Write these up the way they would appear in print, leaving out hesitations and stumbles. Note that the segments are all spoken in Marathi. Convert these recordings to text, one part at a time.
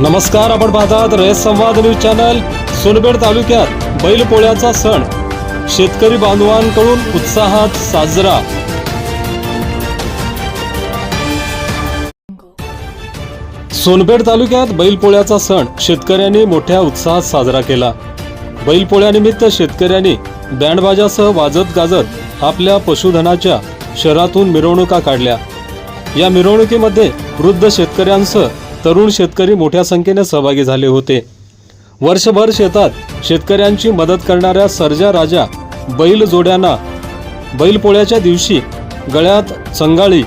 नमस्कार, आपण पाहतात रयत संवाद न्यूज चॅनल। सोनपेठ तालुक्यात बैलपोळ्याचा सण शेतकरी बांधवांकडून उत्साहात साजरा। सोनपेठ तालुक्यात बैलपोळ्याचा सण शेतकऱ्यांनी मोठ्या उत्साहात साजरा केला। बैलपोळ्यानिमित्त शेतकऱ्यांनी बँडबाजासह वाजत गाजत आपल्या पशुधनाच्या शहरातून मिरवणुका काढल्या। या मिरवणुकीमध्ये वृद्ध शेतकऱ्यांसह तरुण शेतकरी मोठ्या संख्येने सहभागी झाले होते। वर्षभर शेतात शेतकऱ्यांची मदत करणाऱ्या सर्जा राजा बैल जोड्यांना बैलपोळ्याच्या दिवशी गळ्यात चंगाळी,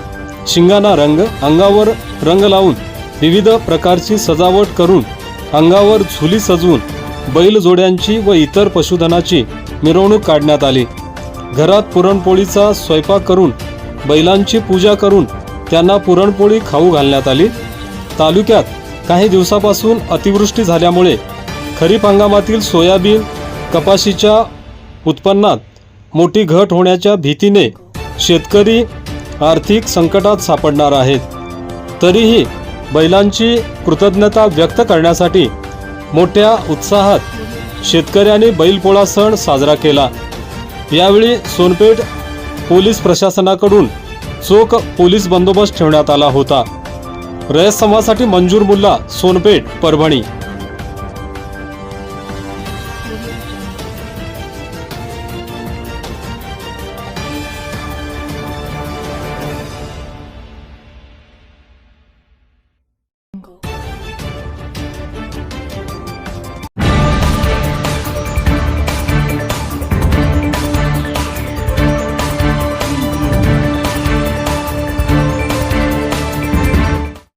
शिंगांना रंग, अंगावर रंग लावून विविध प्रकारची सजावट करून अंगावर झुली सजवून बैल जोड्यांची व इतर पशुधनाची मिरवणूक काढण्यात आली। घरात पुरणपोळीचा स्वयंपाक करून बैलांची पूजा करून त्यांना पुरणपोळी खाऊ घालण्यात आली। तालुक्यात काही दिवसापासून अतिवृष्टी झाल्यामुळे खरीप हंगामातील सोयाबीन, कपाशीच्या उत्पन्नात मोठी घट होण्याच्या भीतीने शेतकरी आर्थिक संकटात सापडणार आहेत। तरीही बैलांची कृतज्ञता व्यक्त करण्यासाठी मोठ्या उत्साहात शेतकऱ्यांनी बैलपोळा सण साजरा केला। यावेळी सोनपेठ पोलीस प्रशासनाकडून चोख पोलीस बंदोबस्त ठेवण्यात आला होता। रयत संवादसाठी मंजूर मुल्ला, सोनपेठ, परभणी।